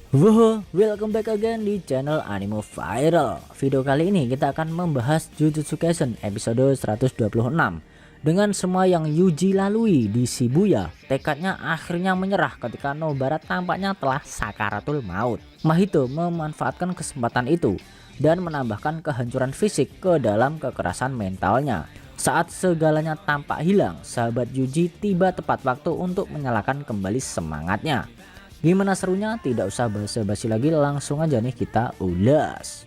Wow, welcome back again di channel Anime Viral. Video kali ini kita akan membahas Jujutsu Kaisen episode 126. Dengan semua yang Yuji lalui di Shibuya, tekadnya akhirnya menyerah ketika Nobara tampaknya telah sakaratul maut. Mahito memanfaatkan kesempatan itu dan menambahkan kehancuran fisik ke dalam kekerasan mentalnya. Saat segalanya tampak hilang, sahabat Yuji tiba tepat waktu untuk menyalakan kembali semangatnya. Gimana serunya? Tidak usah basa-basi lagi, langsung aja nih kita ulas.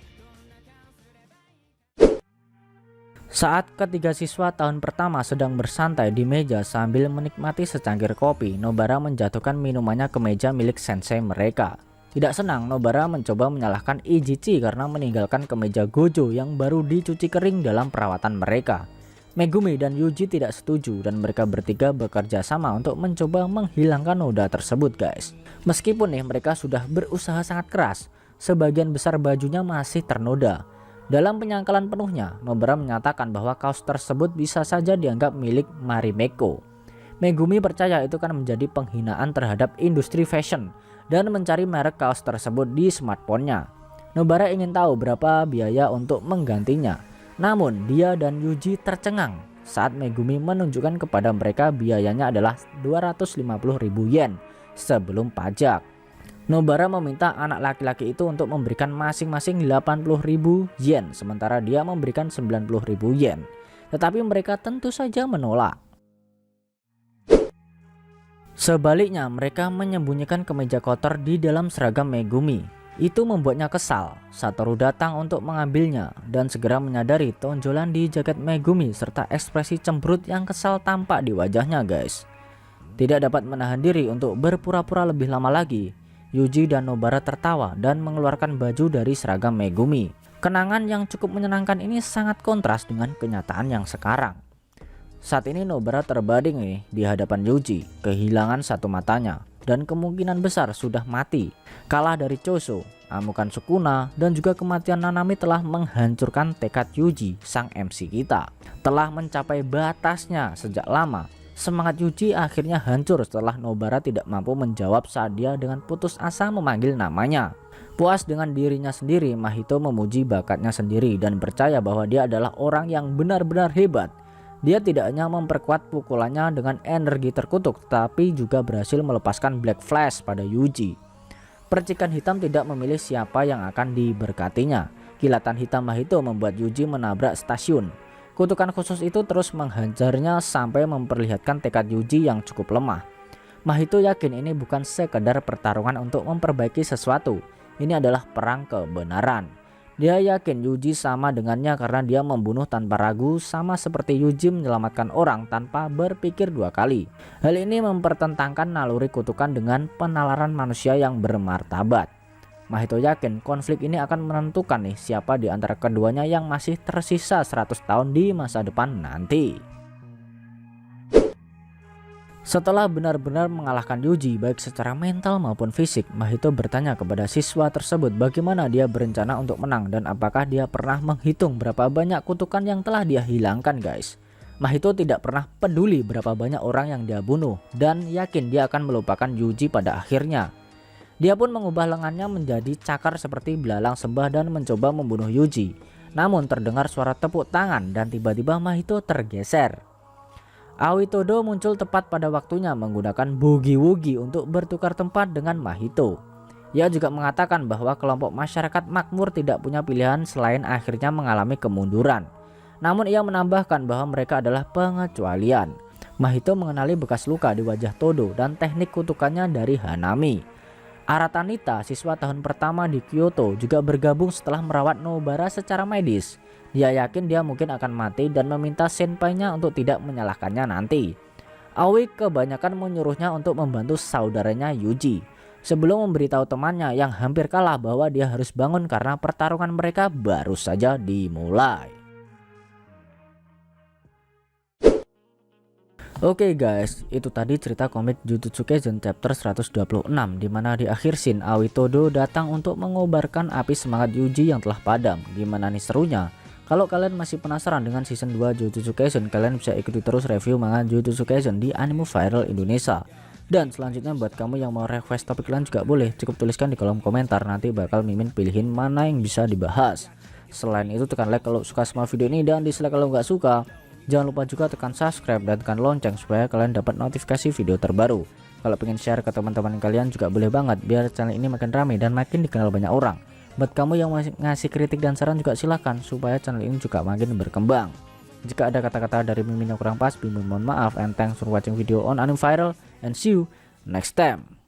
Saat ketiga siswa tahun pertama sedang bersantai di meja sambil menikmati secangkir kopi, Nobara menjatuhkan minumannya ke meja milik sensei mereka. Tidak senang, Nobara mencoba menyalahkan Ijichi karena meninggalkan kemeja Gojo yang baru dicuci kering dalam perawatan mereka. Megumi dan Yuji tidak setuju dan mereka bertiga bekerja sama untuk mencoba menghilangkan noda tersebut, guys. Meskipun mereka sudah berusaha sangat keras, sebagian besar bajunya masih ternoda. Dalam penyangkalan penuhnya, Nobara menyatakan bahwa kaos tersebut bisa saja dianggap milik Marimekko. Megumi percaya itu kan menjadi penghinaan terhadap industri fashion dan mencari merek kaos tersebut di smartphone-nya. Nobara ingin tahu berapa biaya untuk menggantinya. Namun dia dan Yuji tercengang saat Megumi menunjukkan kepada mereka biayanya adalah 250.000 yen sebelum pajak. Nobara meminta anak laki-laki itu untuk memberikan masing-masing 80.000 yen, sementara dia memberikan 90.000 yen. Tetapi mereka tentu saja menolak. Sebaliknya, mereka menyembunyikan kemeja kotor di dalam seragam Megumi. Itu membuatnya kesal. Satoru datang untuk mengambilnya dan segera menyadari tonjolan di jaket Megumi serta ekspresi cemberut yang kesal tampak di wajahnya, guys. Tidak dapat menahan diri untuk berpura-pura lebih lama lagi, Yuji dan Nobara tertawa dan mengeluarkan baju dari seragam Megumi. Kenangan yang cukup menyenangkan ini sangat kontras dengan kenyataan yang sekarang. Saat ini Nobara terbaring di hadapan Yuji, kehilangan satu matanya dan kemungkinan besar sudah mati. Kalah dari Choso, amukan Sukuna, dan juga kematian Nanami telah menghancurkan tekad Yuji, sang MC kita. Telah mencapai batasnya sejak lama. Semangat Yuji akhirnya hancur setelah Nobara tidak mampu menjawab saat dia dengan putus asa memanggil namanya. Puas dengan dirinya sendiri, Mahito memuji bakatnya sendiri dan percaya bahwa dia adalah orang yang benar-benar hebat. Dia tidak hanya memperkuat pukulannya dengan energi terkutuk, tapi juga berhasil melepaskan Black Flash pada Yuji. Percikan hitam tidak memilih siapa yang akan diberkatinya. Kilatan hitam Mahito membuat Yuji menabrak stasiun. Kutukan khusus itu terus menghajarnya sampai memperlihatkan tekad Yuji yang cukup lemah. Mahito yakin ini bukan sekedar pertarungan untuk memperbaiki sesuatu. Ini adalah perang kebenaran. Dia yakin Yuji sama dengannya karena dia membunuh tanpa ragu, sama seperti Yuji menyelamatkan orang tanpa berpikir dua kali. Hal ini mempertentangkan naluri kutukan dengan penalaran manusia yang bermartabat. Mahito yakin konflik ini akan menentukan siapa di antara keduanya yang masih tersisa 100 tahun di masa depan nanti. Setelah benar-benar mengalahkan Yuji baik secara mental maupun fisik, Mahito bertanya kepada siswa tersebut bagaimana dia berencana untuk menang dan apakah dia pernah menghitung berapa banyak kutukan yang telah dia hilangkan, guys. Mahito tidak pernah peduli berapa banyak orang yang dia bunuh dan yakin dia akan melupakan Yuji pada akhirnya. Dia pun mengubah lengannya menjadi cakar seperti belalang sembah dan mencoba membunuh Yuji. Namun terdengar suara tepuk tangan dan tiba-tiba Mahito tergeser. Aoi Todo muncul tepat pada waktunya menggunakan Boogie-Woogie untuk bertukar tempat dengan Mahito. Ia juga mengatakan bahwa kelompok masyarakat makmur tidak punya pilihan selain akhirnya mengalami kemunduran. Namun ia menambahkan bahwa mereka adalah pengecualian. Mahito mengenali bekas luka di wajah Todo dan teknik kutukannya dari Hanami. Aratanita, siswa tahun pertama di Kyoto, juga bergabung setelah merawat Nobara secara medis. Dia yakin dia mungkin akan mati dan meminta senpainya untuk tidak menyalahkannya nanti. Aoi kebanyakan menyuruhnya untuk membantu saudaranya Yuji, sebelum memberitahu temannya yang hampir kalah bahwa dia harus bangun karena pertarungan mereka baru saja dimulai. Oke guys, itu tadi cerita komik Jujutsu Kaisen chapter 126, dimana di akhir scene Aoi Todo datang untuk mengobarkan api semangat Yuji yang telah padam. Gimana nih serunya? Kalau kalian masih penasaran dengan season 2 Jujutsu Kaisen, kalian bisa ikuti terus review manga Jujutsu Kaisen di Anime Viral Indonesia. Dan selanjutnya buat kamu yang mau request topik lain juga boleh, cukup tuliskan di kolom komentar, nanti bakal Mimin pilihin mana yang bisa dibahas. Selain itu tekan like kalau suka sama video ini dan dislike kalau nggak suka. Jangan lupa juga tekan subscribe dan tekan lonceng supaya kalian dapat notifikasi video terbaru. Kalau pengen share ke teman-teman kalian juga boleh banget, biar channel ini makin ramai dan makin dikenal banyak orang. Buat kamu yang masih ngasih kritik dan saran juga silahkan, supaya channel ini juga makin berkembang. Jika ada kata-kata dari Mimin yang kurang pas, Mimin mohon maaf, and thanks for watching video on Anime Viral, and see you next time.